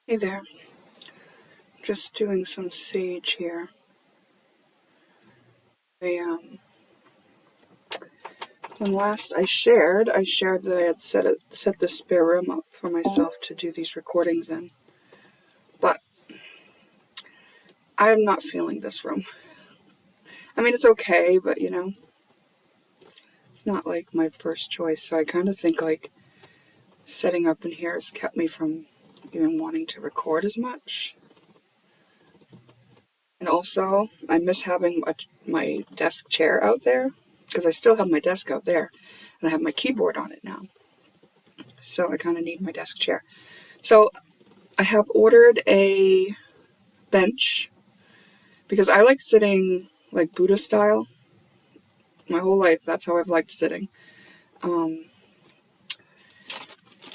Hey there, just doing some sage here. When last I shared that I had set this spare room up for myself to do these recordings in. But I am not feeling this room. I mean, it's okay, but it's not like my first choice. So I kind of think like setting up in here has kept me from even wanting to record as much. And also, I miss having my desk chair out there, because I still have my desk out there, and I have my keyboard on it now. So I kind of need my desk chair. So I have ordered a bench because I like sitting like Buddha style. My whole life, that's how I've liked sitting.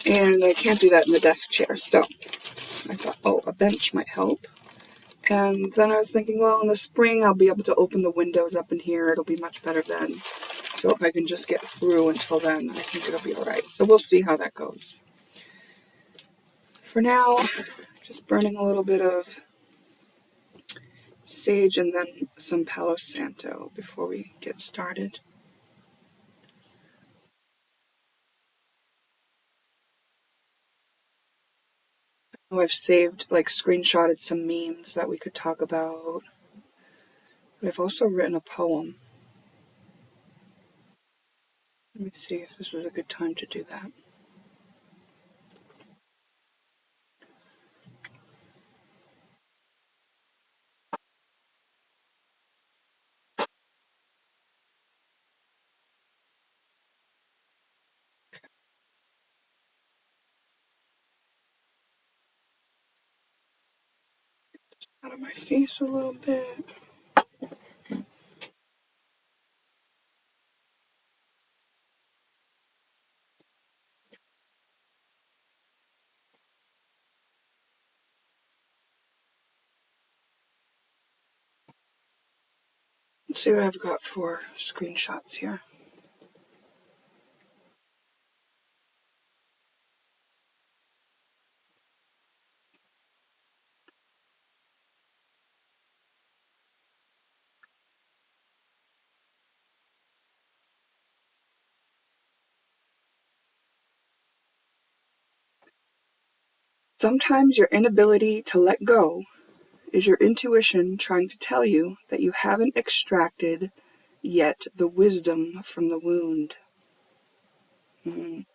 And I can't do that in the desk chair. So I thought, oh, a bench might help. And then I was thinking, well, in the spring, I'll be able to open the windows up in here. It'll be much better then. So if I can just get through until then, I think it'll be all right. So we'll see how that goes. For now, just burning a little bit of sage and then some Palo Santo before we get started. Oh, I've saved, like, screenshotted some memes that we could talk about. But I've also written a poem. Let me see if this is a good time to do that. Out of my face a little bit. Let's see what I've got for screenshots here. Sometimes your inability to let go is your intuition trying to tell you that you haven't extracted yet the wisdom from the wound. To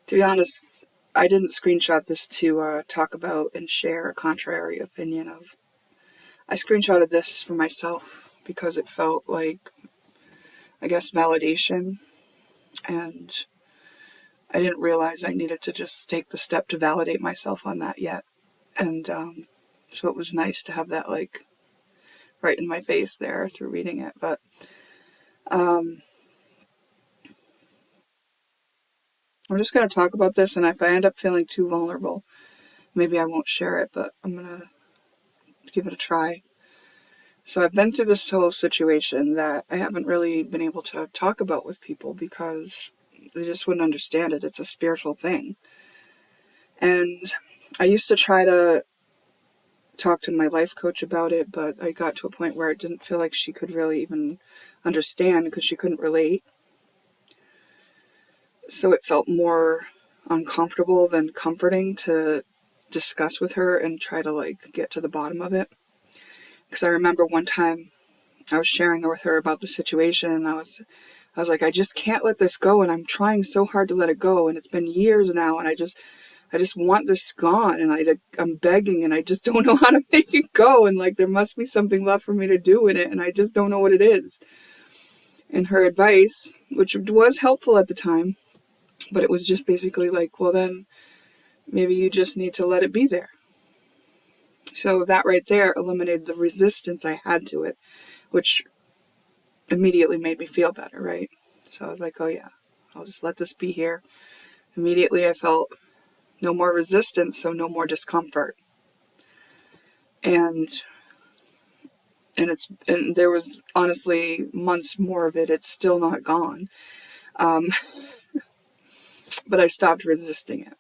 be honest, I didn't screenshot this to talk about and share a contrary opinion of. I screenshotted this for myself because it felt like, I guess, validation, and I didn't realize I needed to just take the step to validate myself on that yet. And so it was nice to have that, like, right in my face there through reading it. But I'm just going to talk about this, and if I end up feeling too vulnerable, maybe I won't share it, but I'm going to give it a try. So I've been through this whole situation that I haven't really been able to talk about with people because they just wouldn't understand it. It's a spiritual thing. And I used to try to talk to my life coach about it, but I got to a point where I didn't feel like she could really even understand because she couldn't relate. So it felt more uncomfortable than comforting to discuss with her and try to, like, get to the bottom of it. Because I remember one time I was sharing with her about the situation, and I was like, I just can't let this go, and I'm trying so hard to let it go, and it's been years now, and I just want this gone, and I'm begging, and I just don't know how to make it go, and, like, there must be something left for me to do in it, and I just don't know what it is. And her advice, which was helpful at the time, but it was just basically like, well, then maybe you just need to let it be there. So that right there eliminated the resistance I had to it, which immediately made me feel better, right? So I was like, oh yeah, I'll just let this be here. Immediately I felt no more resistance, so no more discomfort. And there was honestly months more of it. It's still not gone. But I stopped resisting it.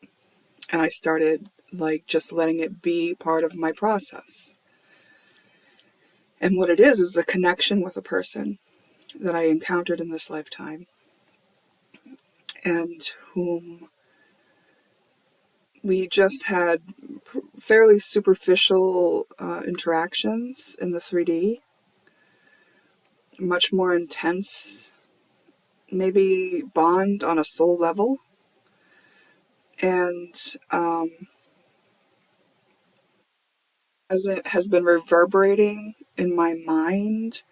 And I started like just letting it be part of my process. And what it is a connection with a person that I encountered in this lifetime, and whom we just had fairly superficial interactions in the 3D, much more intense, maybe bond on a soul level. And as it has been reverberating in my mind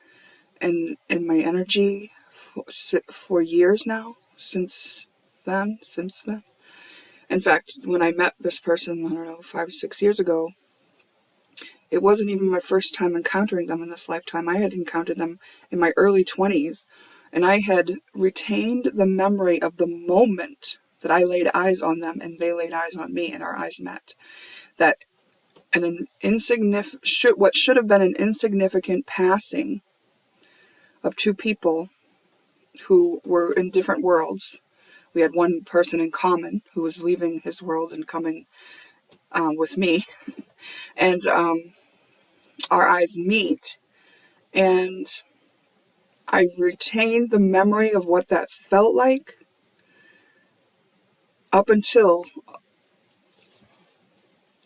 and in my energy for years now, since then. In fact, when I met this person, I don't know, 5 or 6 years ago, it wasn't even my first time encountering them in this lifetime. I had encountered them in my early 20s, and I had retained the memory of the moment that I laid eyes on them and they laid eyes on me and our eyes met. That what should have been an insignificant passing of two people who were in different worlds. We had one person in common who was leaving his world and coming with me. And our eyes meet. And I retained the memory of what that felt like up until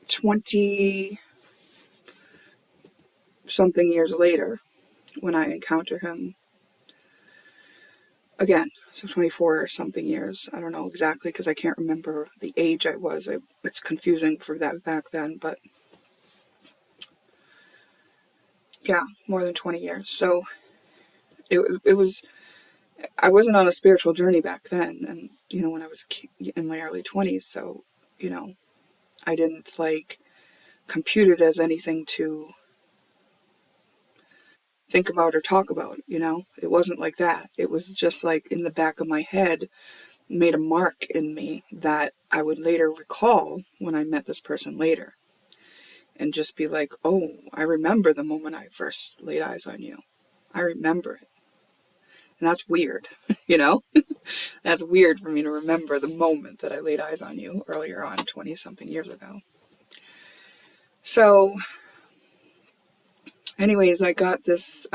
20-something years later when I encounter him again. So 24 or something years. I don't know exactly because I can't remember the age I was. It's confusing for that back then, but yeah, more than 20 years. So it was, I wasn't on a spiritual journey back then. And, when I was in my early 20s. So, I didn't compute it as anything to think about or talk about, It wasn't like that. It was just in the back of my head, made a mark in me that I would later recall when I met this person later. And just be like, oh, I remember the moment I first laid eyes on you. I remember it. And that's weird, That's weird for me to remember the moment that I laid eyes on you earlier on, 20-something years ago. So, anyways, I got this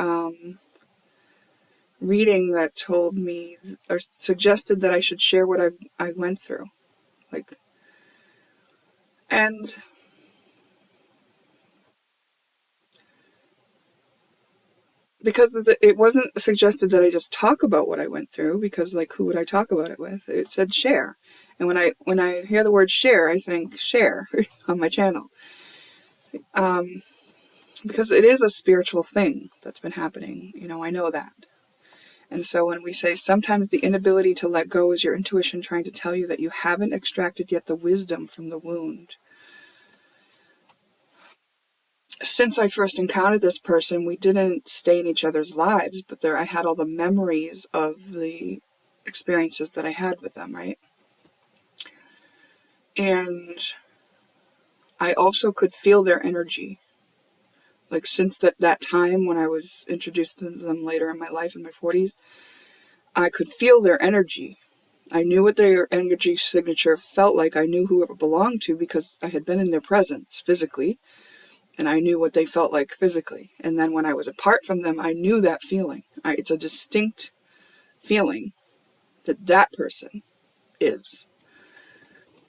reading that told me, or suggested that I should share what I went through. And because it wasn't suggested that I just talk about what I went through, because who would I talk about it with? It said share. And when I hear the word share, I think share on my channel. Because it is a spiritual thing that's been happening. I know that. And so when we say sometimes the inability to let go is your intuition trying to tell you that you haven't extracted yet the wisdom from the wound. Since I first encountered this person, we didn't stay in each other's lives, but I had all the memories of the experiences that I had with them, right? And I also could feel their energy. Since that time when I was introduced to them later in my life, in my 40s, I could feel their energy. I knew what their energy signature felt like. I knew who it belonged to because I had been in their presence physically, and I knew what they felt like physically. And then when I was apart from them, I knew that feeling. It's a distinct feeling that person is.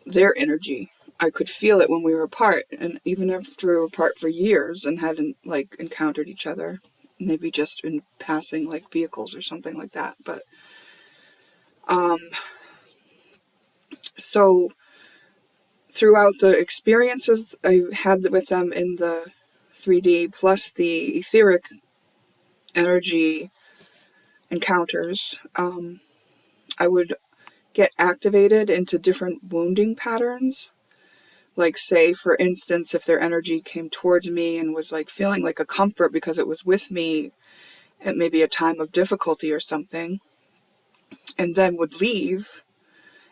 Their energy. I could feel it when we were apart, and even after we were apart for years and hadn't encountered each other, maybe just in passing vehicles or something like that. But so throughout the experiences I had with them in the 3D plus the etheric energy encounters, I would get activated into different wounding patterns. Say, for instance, if their energy came towards me and was feeling like a comfort because it was with me at maybe a time of difficulty or something, and then would leave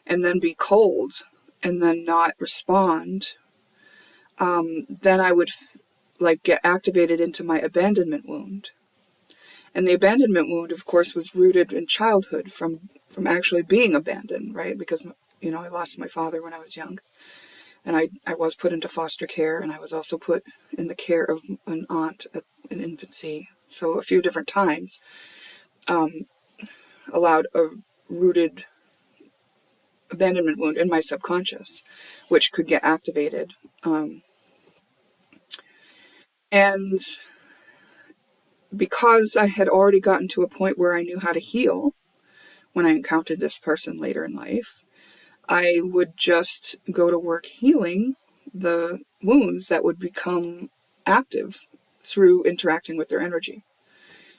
and then be cold and then not respond, then I would get activated into my abandonment wound. And the abandonment wound, of course, was rooted in childhood from actually being abandoned, right? Because, I lost my father when I was young. And I was put into foster care, and I was also put in the care of an aunt in infancy. So a few different times, allowed a rooted abandonment wound in my subconscious, which could get activated. And because I had already gotten to a point where I knew how to heal when I encountered this person later in life, I would just go to work healing the wounds that would become active through interacting with their energy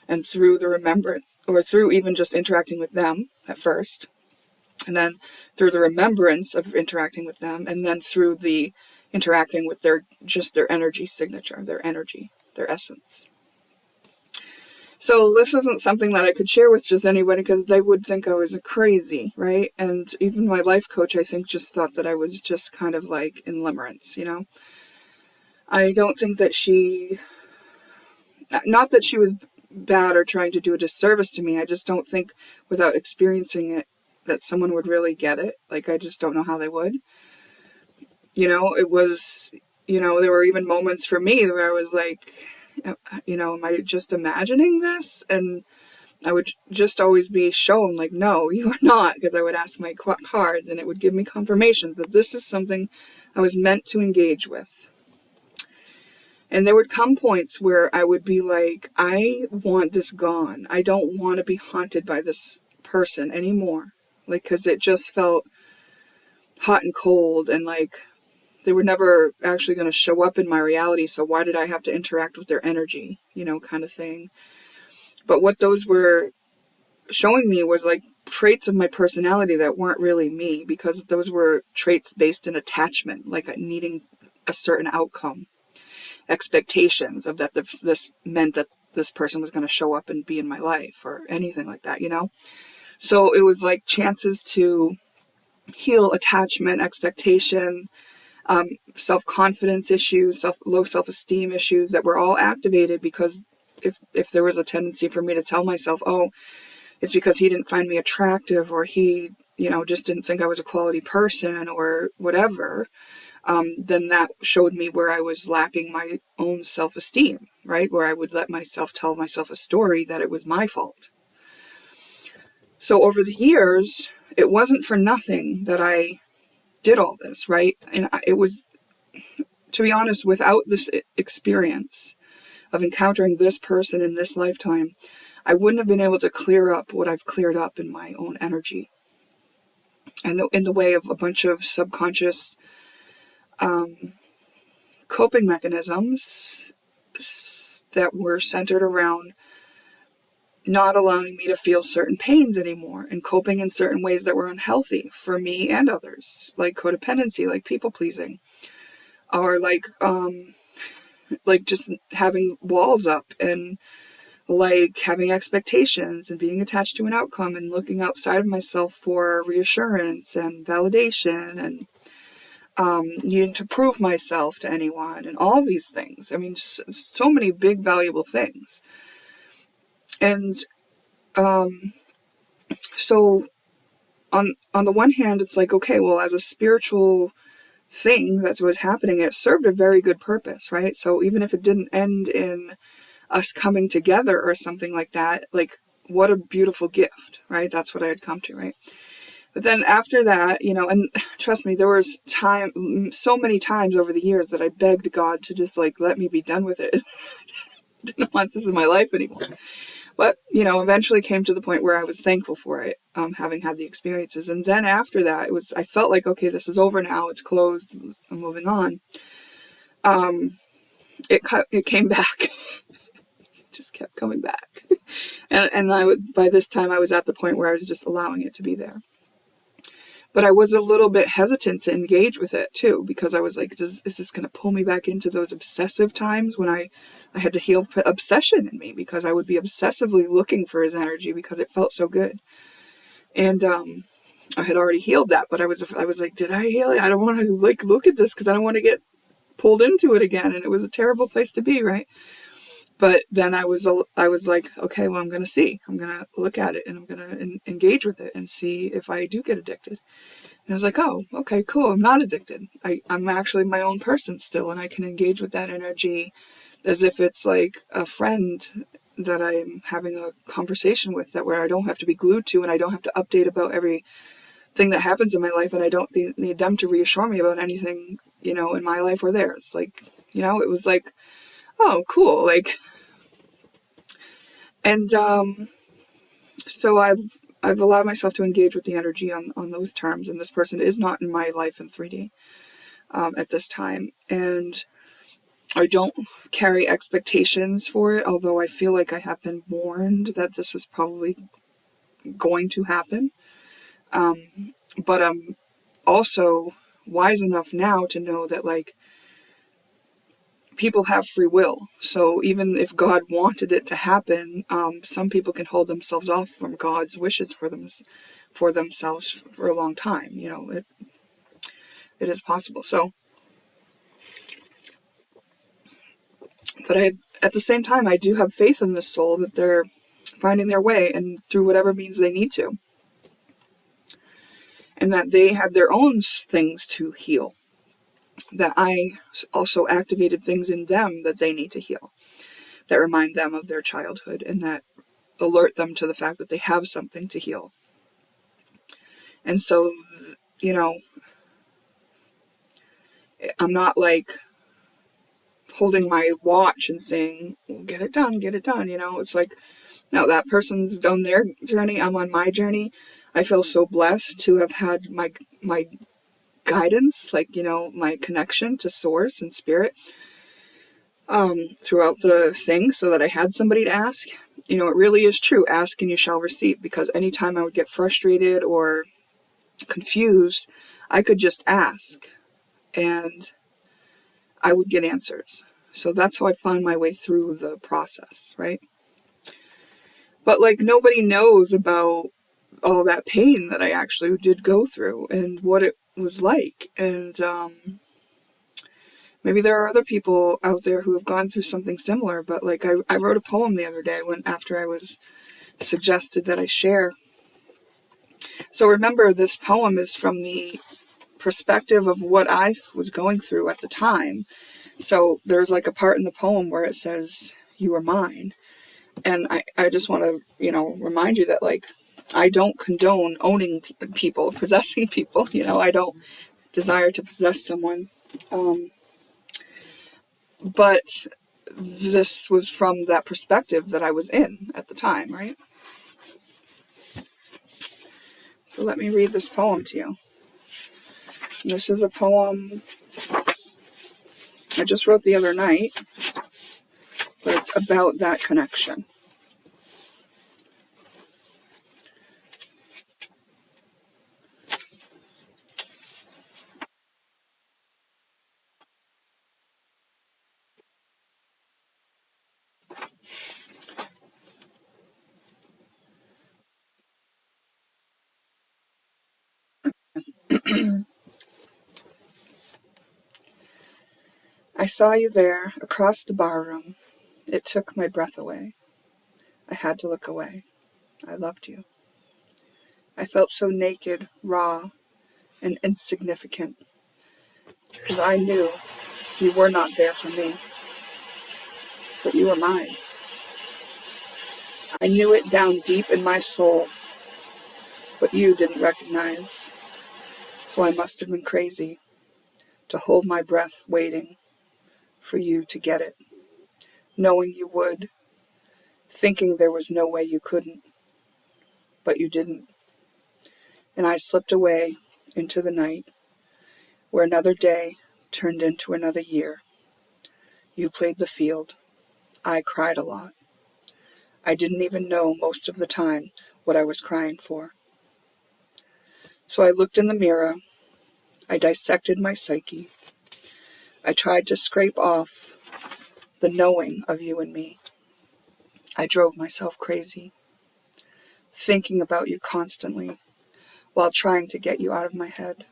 and through the remembrance, or through even just interacting with them at first, and then through the remembrance of interacting with them, and then through the interacting with their energy signature, their energy, their essence. So this isn't something that I could share with just anybody, because they would think I was crazy, right? And even my life coach, I think, just thought that I was just kind of like in limerence, you know? I don't think that not that she was bad or trying to do a disservice to me. I just don't think, without experiencing it, that someone would really get it. Like, I just don't know how they would. It was, there were even moments for me where I was like, am I just imagining this? And I would just always be shown, like, no, you are not, because I would ask my cards, and it would give me confirmations that this is something I was meant to engage with. And there would come points where I would be like, I want this gone. I don't want to be haunted by this person anymore. Like, because it just felt hot and cold, and like they were never actually going to show up in my reality, so why did I have to interact with their energy, kind of thing. But what those were showing me was like traits of my personality that weren't really me, because those were traits based in attachment, like needing a certain outcome, expectations of that this meant that this person was going to show up and be in my life, or anything like that, So it was like chances to heal attachment, expectation, self-confidence issues, low self-esteem issues that were all activated, because if there was a tendency for me to tell myself, oh, it's because he didn't find me attractive, or he, just didn't think I was a quality person, or whatever, then that showed me where I was lacking my own self-esteem, right? Where I would let myself tell myself a story that it was my fault. So over the years, it wasn't for nothing that I did all this, right? And it was, to be honest, without this experience of encountering this person in this lifetime, I wouldn't have been able to clear up what I've cleared up in my own energy, and in the way of a bunch of subconscious coping mechanisms that were centered around not allowing me to feel certain pains anymore, and coping in certain ways that were unhealthy for me and others, like codependency, like people pleasing, or like just having walls up, and like having expectations and being attached to an outcome, and looking outside of myself for reassurance and validation, and needing to prove myself to anyone, and all these things. I mean, so many big, valuable things. And so on the one hand, it's like, okay, well, as a spiritual thing, that's what's happening. It served a very good purpose, right? So even if it didn't end in us coming together or something like that, like, what a beautiful gift, right? That's what I had come to, right? But then after that, and trust me, there was so many times over the years that I begged God to just like let me be done with it. Didn't want this in my life anymore. But, eventually came to the point where I was thankful for it, having had the experiences. And then after that, I felt like, okay, this is over now. It's closed. I'm moving on. It came back. It just kept coming back. and by this time, I was at the point where I was just allowing it to be there. But I was a little bit hesitant to engage with it too, because I was like, is this going to pull me back into those obsessive times when I had to heal obsession in me, because I would be obsessively looking for his energy because it felt so good. And I had already healed that, but I was like, did I heal it? I don't want to like look at this because I don't want to get pulled into it again. And it was a terrible place to be, right? But then I was like, okay, well, I'm going to look at it, and I'm going to engage with it and see if I do get addicted. And I was like, oh, okay, cool. I'm not addicted. I'm actually my own person still, and I can engage with that energy as if it's like a friend that I'm having a conversation with, that where I don't have to be glued to, and I don't have to update about everything that happens in my life, and I don't need them to reassure me about anything, in my life or theirs. Like, it was like, oh, cool. Like, and so I've allowed myself to engage with the energy on those terms, and this person is not in my life in 3D at this time, and I don't carry expectations for it, although I feel like I have been warned that this is probably going to happen. But I'm also wise enough now to know that, like, people have free will. So even if God wanted it to happen, some people can hold themselves off from God's wishes for themselves for a long time. It is possible. So, but at the same time, I do have faith in this soul that they're finding their way, and through whatever means they need to, and that they have their own things to heal. That I also activated things in them that they need to heal, that remind them of their childhood, and that alert them to the fact that they have something to heal. And so, I'm not like holding my watch and saying, well, get it done. It's like, no, that person's done their journey. I'm on my journey. I feel so blessed to have had my guidance, like, my connection to source and spirit throughout the thing, so that I had somebody to ask. It really is true. Ask and you shall receive, because anytime I would get frustrated or confused, I could just ask and I would get answers. So that's how I find my way through the process, right? But like, nobody knows about all that pain that I actually did go through and what it was like. And maybe there are other people out there who have gone through something similar, but like, I wrote a poem the other day after I was suggested that I share. So remember, this poem is from the perspective of what I was going through at the time. So there's like a part in the poem where it says, you are mine. And I just want to, remind you that, like, I don't condone owning people, possessing people. I don't desire to possess someone. But this was from that perspective that I was in at the time, right? So let me read this poem to you. And this is a poem I just wrote the other night, but it's about that connection. I saw you there, across the barroom. It took my breath away. I had to look away. I loved you. I felt so naked, raw, and insignificant, because I knew you were not there for me, but you were mine. I knew it down deep in my soul, but you didn't recognize. So I must have been crazy to hold my breath waiting for you to get it, knowing you would, thinking there was no way you couldn't, but you didn't. And I slipped away into the night, where another day turned into another year. You played the field. I cried a lot. I didn't even know most of the time what I was crying for. So I looked in the mirror. I dissected my psyche. I tried to scrape off the knowing of you and me. I drove myself crazy, thinking about you constantly while trying to get you out of my head,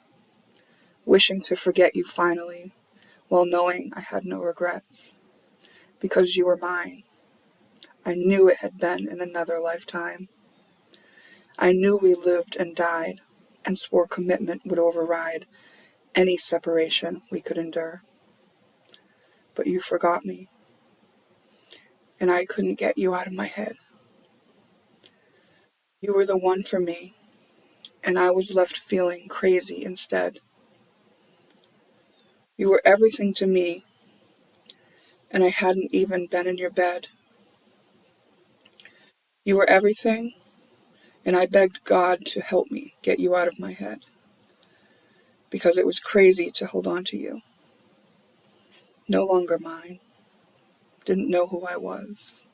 wishing to forget you finally while knowing I had no regrets, because you were mine. I knew it had been in another lifetime. I knew we lived and died and swore commitment would override any separation we could endure. But you forgot me, and I couldn't get you out of my head. You were the one for me, and I was left feeling crazy instead. You were everything to me, and I hadn't even been in your bed. You were everything, and I begged God to help me get you out of my head, because it was crazy to hold on to you. No longer mine. Didn't know who I was.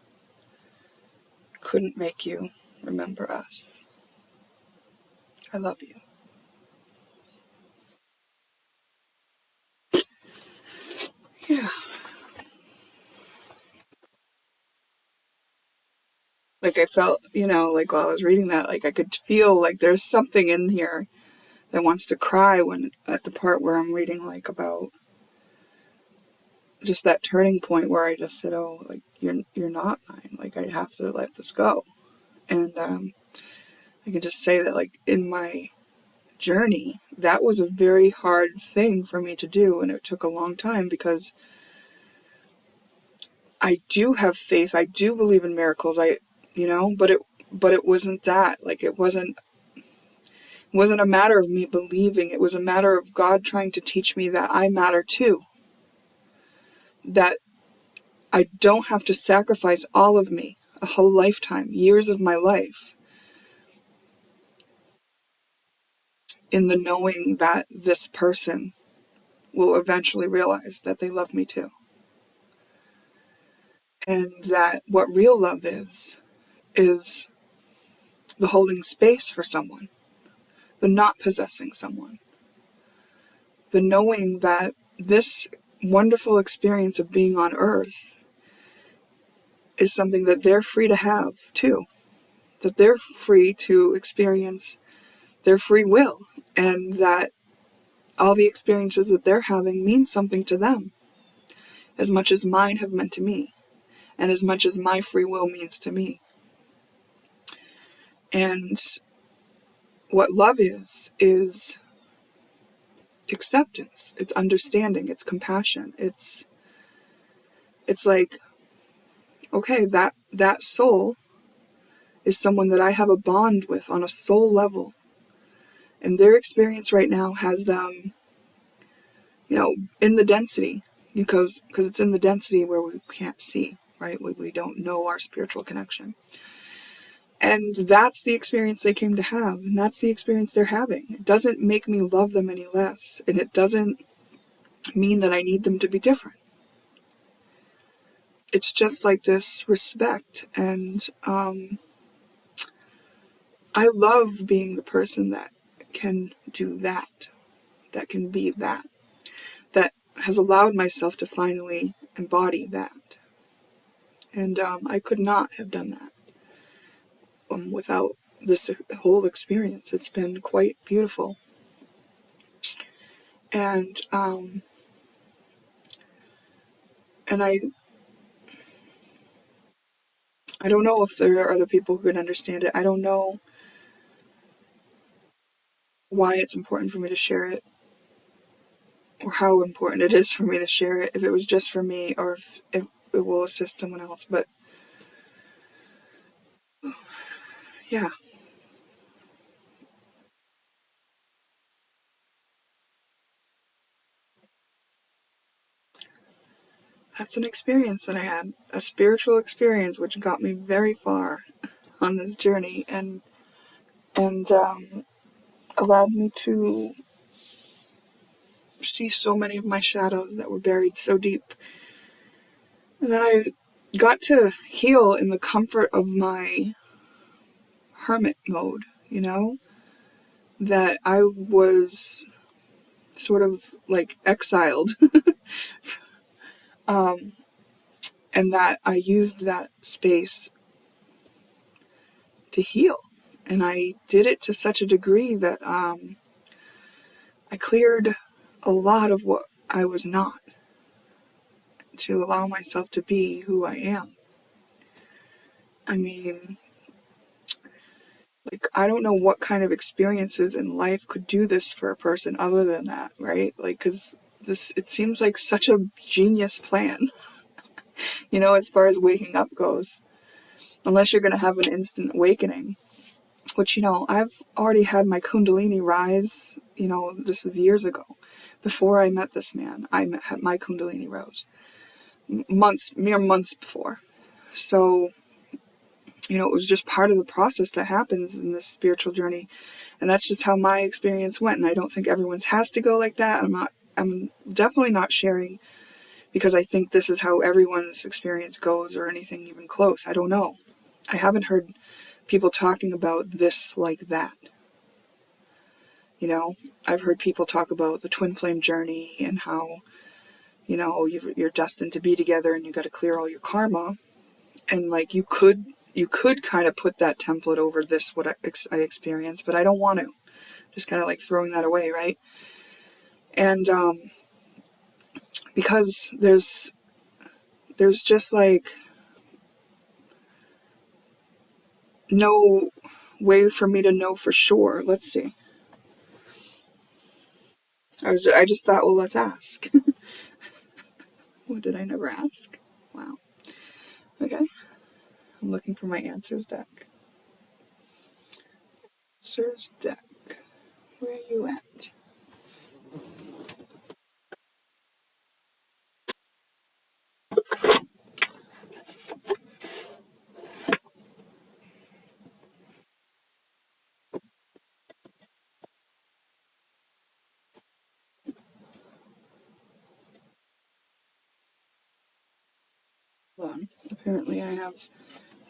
Couldn't make you remember us. I love you. Yeah. Like I felt, like while I was reading that, like I could feel like there's something in here that wants to cry when at the part where I'm reading like about just that turning point where I just said, oh, like you're not mine. Like I have to let this go. And I can just say that like in my journey, that was a very hard thing for me to do, and it took a long time because I do have faith. I do believe in miracles. But it wasn't that. Like it wasn't a matter of me believing. It was a matter of God trying to teach me that I matter too. That I don't have to sacrifice all of me, a whole lifetime, years of my life, in the knowing that this person will eventually realize that they love me too. And that what real love is the holding space for someone, the not possessing someone, the knowing that this wonderful experience of being on earth is something that they're free to have too, that they're free to experience their free will, and that all the experiences that they're having mean something to them, as much as mine have meant to me, and as much as my free will means to me. And what love is acceptance, it's understanding, it's compassion, it's like, okay, that soul is someone that I have a bond with on a soul level, and their experience right now has them, in the density, because it's in the density where we can't see, right? We don't know our spiritual connection. And that's the experience they came to have, and that's the experience they're having. It doesn't make me love them any less, and it doesn't mean that I need them to be different. It's just like this respect, and I love being the person that can do that can be that has allowed myself to finally embody that. And I could not have done that without this whole experience. It's been quite beautiful. And and I don't know if there are other people who could understand it. I don't know why it's important for me to share it, or how important it is for me to share it, if it was just for me, or if it will assist someone else. But yeah, that's an experience that I had, a spiritual experience which got me very far on this journey, and allowed me to see so many of my shadows that were buried so deep. And then I got to heal in the comfort of my hermit mode, that I was sort of like exiled, and that I used that space to heal. And I did it to such a degree that I cleared a lot of what I was not, to allow myself to be who I am. I mean, Like, I don't know what kind of experiences in life could do this for a person other than that, right? Like, because it seems like such a genius plan, as far as waking up goes. Unless you're going to have an instant awakening, which, I've already had my Kundalini rise, this was years ago. Before I met this man, had my Kundalini rose. Mere months before. So, it was just part of the process that happens in this spiritual journey. And that's just how my experience went. And I don't think everyone's has to go like that. I'm definitely not sharing because I think this is how everyone's experience goes or anything even close. I don't know. I haven't heard people talking about this like that. I've heard people talk about the twin flame journey and how, you're destined to be together and you got to clear all your karma. And like, you could kind of put that template over this, what I experienced, but I don't want to. Just kind of like throwing that away, right? And because there's just like no way for me to know for sure. Let's see. I just thought, well, let's ask. What did I never ask? Wow. Okay. I'm looking for my answers deck. Answers deck. Where are you at? Hold on. Apparently I have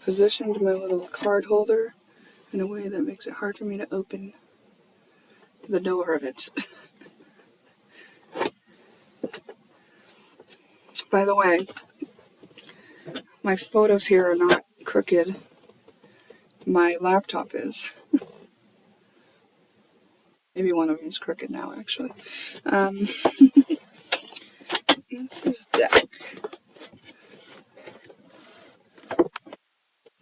positioned my little card holder in a way that makes it hard for me to open the door of it. By the way, my photos here are not crooked. My laptop is. Maybe one of them is crooked now, actually. Answers deck.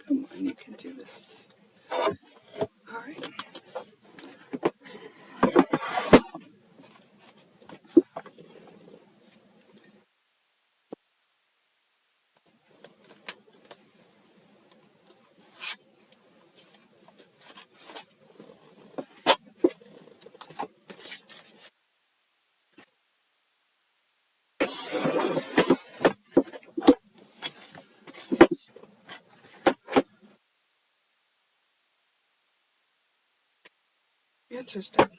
Come on, you can do this. Alright. Answers deck.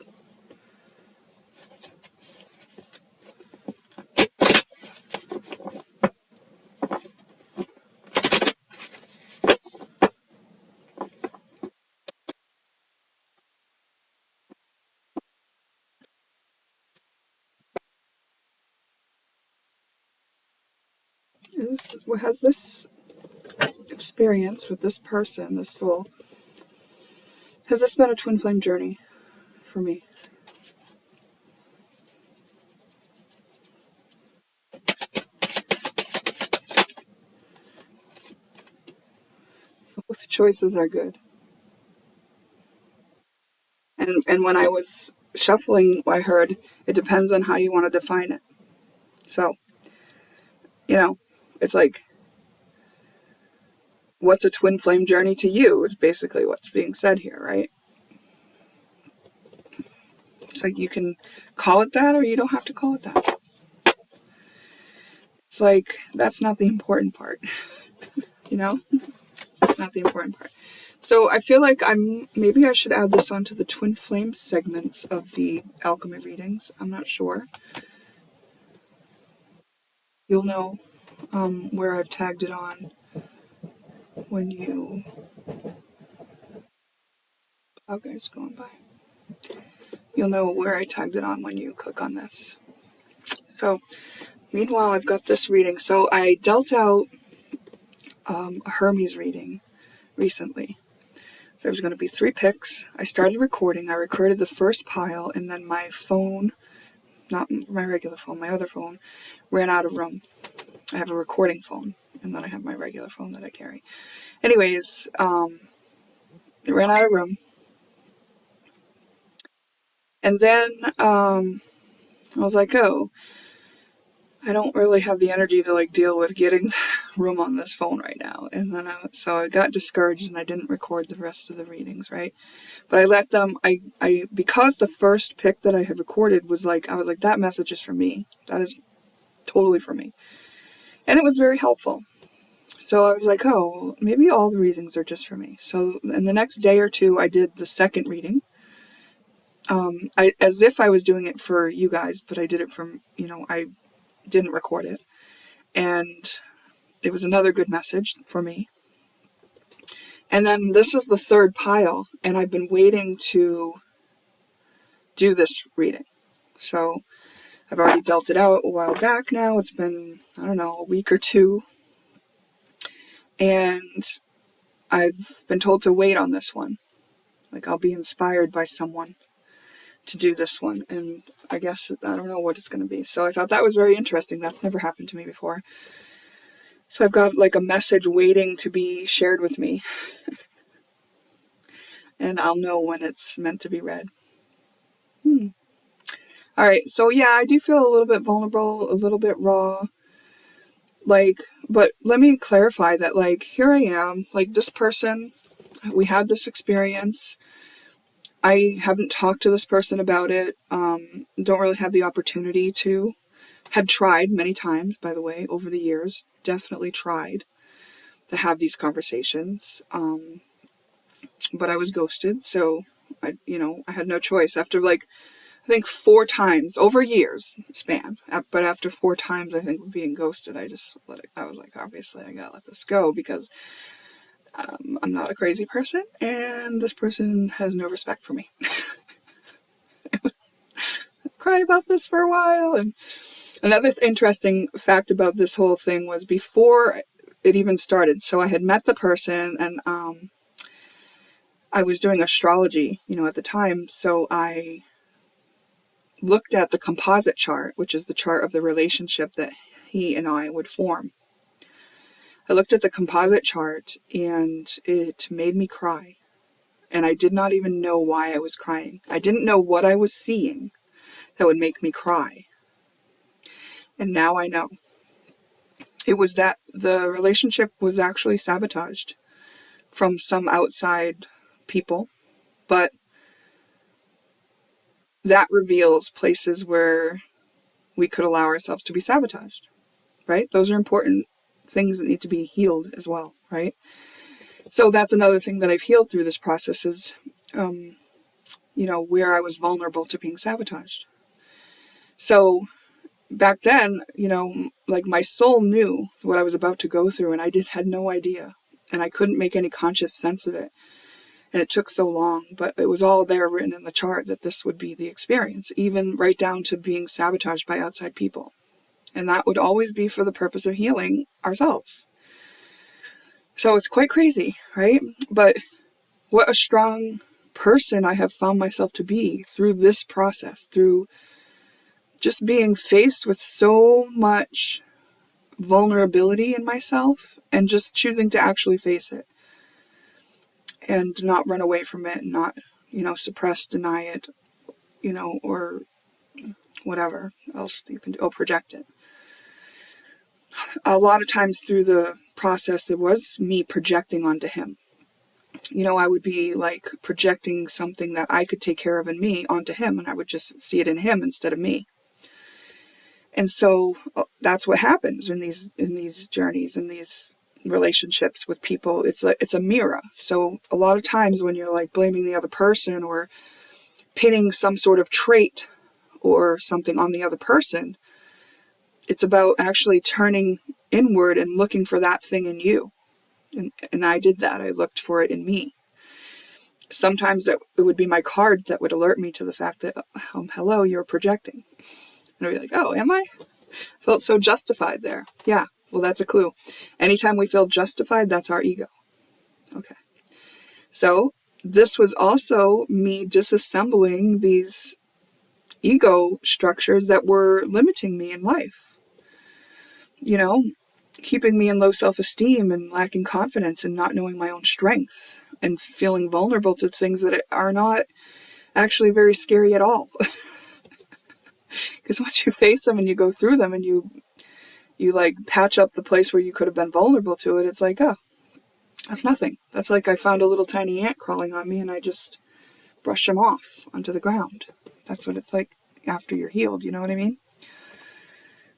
Has this experience with this person, this soul, has this been a twin flame journey for me? Both choices are good. And when I was shuffling, I heard it depends on how you want to define it. So, it's like, what's a twin flame journey to you is basically what's being said here, right? It's like you can call it that or you don't have to call it that. It's like, that's not the important part. It's not the important part. So I feel like maybe I should add this onto the twin flame segments of the alchemy readings. I'm not sure. You'll know where I've tagged it on when you... Okay, it's going by. You'll know where I tagged it on when you click on this. So, meanwhile, I've got this reading. So I dealt out a Hermes reading recently. There was going to be 3 picks. I started recording. I recorded the first pile, and then my phone, not my regular phone, my other phone, ran out of room. I have a recording phone, and then I have my regular phone that I carry. Anyways, It ran out of room. And then I was like, oh, I don't really have the energy to like deal with getting room on this phone right now. And then so I got discouraged and I didn't record the rest of the readings, right? But I let them, because the first pick that I had recorded was like, I was like, that message is for me. That is totally for me. And it was very helpful. So I was like, oh, maybe all the readings are just for me. So in the next day or two, I did the second reading. As if I was doing it for you guys, but I did it from, I didn't record it. And it was another good message for me. And then this is the third pile, and I've been waiting to do this reading. So I've already dealt it out a while back now. It's been, I don't know, a week or two. And I've been told to wait on this one. Like I'll be inspired by someone to do this one. And I guess, I don't know what it's going to be. So I thought that was very interesting. That's never happened to me before. So I've got like a message waiting to be shared with me. And I'll know when it's meant to be read. All right, so yeah, I do feel a little bit vulnerable, a little bit raw. But let me clarify that, here I am, this person, we had this experience. I haven't talked to this person about it. Don't really have the opportunity to. Had tried many times, by the way, over the years. Definitely tried to have these conversations. But I was ghosted, so I had no choice. After I think 4 times over years span, but after 4 times I think of being ghosted, I just let it. I was like, obviously I gotta let this go because I'm not a crazy person, and this person has no respect for me. Cry about this for a while. And another interesting fact about this whole thing was before it even started. So I had met the person, and I was doing astrology, at the time. So I looked at the composite chart, which is the chart of the relationship that he and I would form. I looked at the composite chart and it made me cry. And I did not even know why I was crying. I didn't know what I was seeing that would make me cry. And now I know. It was that the relationship was actually sabotaged from some outside people. But that reveals places where we could allow ourselves to be sabotaged, right? Those are important things that need to be healed as well, right? So that's another thing that I've healed through this process is, where I was vulnerable to being sabotaged. So back then, my soul knew what I was about to go through, and I had no idea, and I couldn't make any conscious sense of it. And it took so long, but it was all there written in the chart that this would be the experience, even right down to being sabotaged by outside people. And that would always be for the purpose of healing ourselves. So it's quite crazy, right? But what a strong person I have found myself to be through this process, through just being faced with so much vulnerability in myself and just choosing to actually face it and not run away from it and not, suppress, deny it, or whatever else you can do, project it. A lot of times through the process, it was me projecting onto him. I would be projecting something that I could take care of in me onto him, and I would just see it in him instead of me. And so that's what happens in these journeys, in these relationships with people. It's a mirror. So a lot of times when you're blaming the other person or pinning some sort of trait or something on the other person, it's about actually turning inward and looking for that thing in you. And I did that. I looked for it in me. Sometimes it would be my cards that would alert me to the fact that, hello, you're projecting. And I'd be like, oh, am I? Felt so justified there. Yeah, well, that's a clue. Anytime we feel justified, that's our ego. Okay. So this was also me disassembling these ego structures that were limiting me in life. Keeping me in low self-esteem and lacking confidence and not knowing my own strength. and feeling vulnerable to things that are not actually very scary at all. Because once you face them and you go through them and you like patch up the place where you could have been vulnerable to it, it's like, oh, that's nothing. That's like I found a little tiny ant crawling on me and I just brush them off onto the ground. That's what it's like after you're healed, you know what I mean?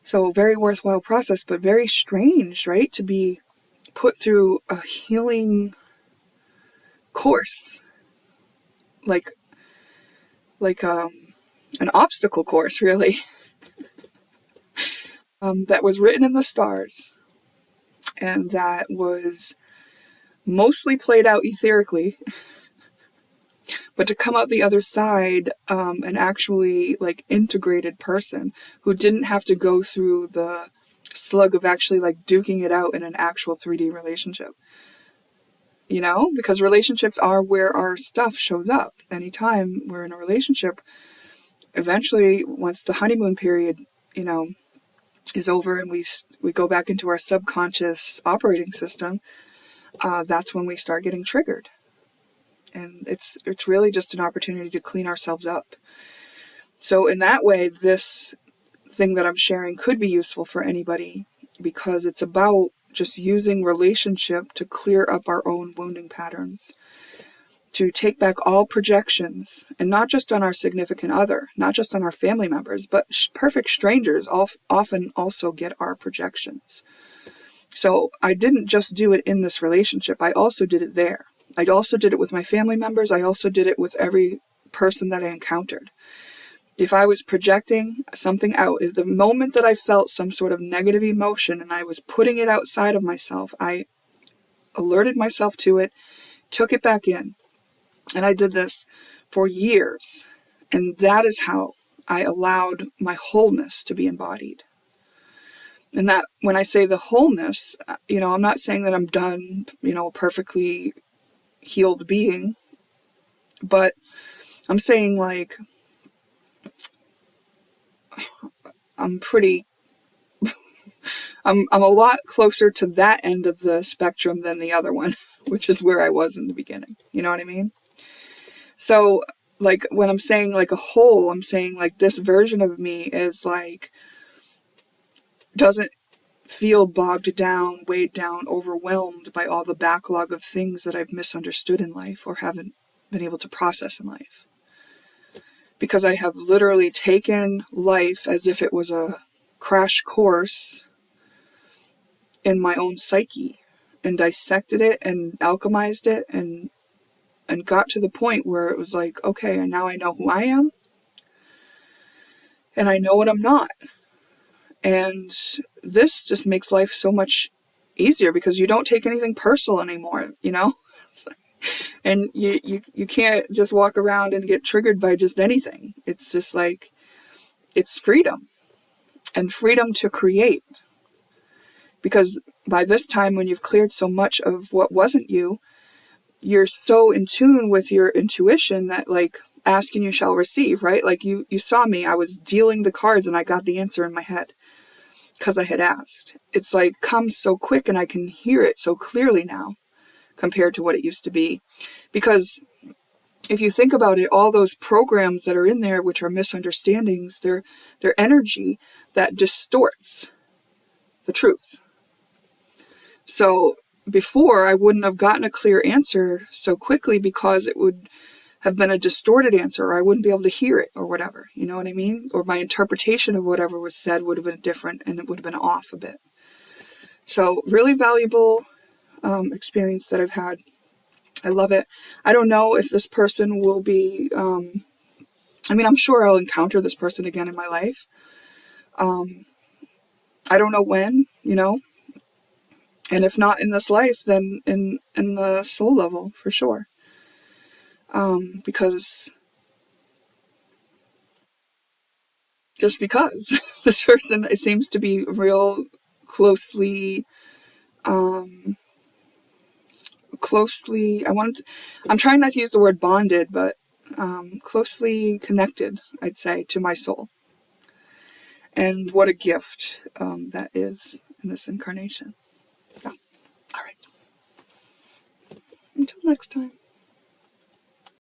So very worthwhile process, but very strange, right? To be put through a healing course, like an obstacle course, really, that was written in the stars and that was mostly played out etherically, but to come out the other side, an actually like integrated person who didn't have to go through the slug of actually like duking it out in an actual 3D relationship. You know, because relationships are where our stuff shows up. Anytime we're in a relationship, eventually, once the honeymoon period, you know, is over and we go back into our subconscious operating system, that's when we start getting triggered. And it's really just an opportunity to clean ourselves up. So in that way, this thing that I'm sharing could be useful for anybody because it's about just using relationship to clear up our own wounding patterns, to take back all projections, and not just on our significant other, not just on our family members, but perfect strangers often also get our projections. So I didn't just do it in this relationship, I also did it there. I also did it with my family members, I also did it with every person that I encountered. If I was projecting something out, if the moment that I felt some sort of negative emotion and I was putting it outside of myself, I alerted myself to it, took it back in. And I did this for years. And that is how I allowed my wholeness to be embodied. And that when I say the wholeness, you know, I'm not saying that I'm done, you know, perfectly healed being, but I'm saying like I'm pretty I'm a lot closer to that end of the spectrum than the other one, which is where I was in the beginning. You know what I mean? So like when I'm saying like a whole, I'm saying like this version of me is like doesn't feel bogged down, weighed down, overwhelmed by all the backlog of things that I've misunderstood in life or haven't been able to process in life. Because I have literally taken life as if it was a crash course in my own psyche and dissected it and alchemized it and got to the point where it was like, okay, and now I know who I am and I know what I'm not. And this just makes life so much easier because you don't take anything personal anymore, you know? And you can't just walk around and get triggered by just anything. It's just like, it's freedom and freedom to create. Because by this time, when you've cleared so much of what wasn't you, you're so in tune with your intuition that like, ask and you shall receive, right? Like you saw me, I was dealing the cards and I got the answer in my head because I had asked. It's like comes so quick and I can hear it so clearly now compared to what it used to be. Because if you think about it, all those programs that are in there, which are misunderstandings, they're energy that distorts the truth. So before, I wouldn't have gotten a clear answer so quickly because it would have been a distorted answer, or I wouldn't be able to hear it, or whatever. You know what I mean? Or my interpretation of whatever was said would have been different, and it would have been off a bit. So really valuable experience that I've had. I love it. I don't know if this person will be, I mean, I'm sure I'll encounter this person again in my life. I don't know when, you know, and if not in this life, then in the soul level for sure. Because just because this person seems to be real closely, I'm trying not to use the word bonded, but closely connected, I'd say, to my soul. And what a gift that is in this incarnation. Yeah. All right. Until next time.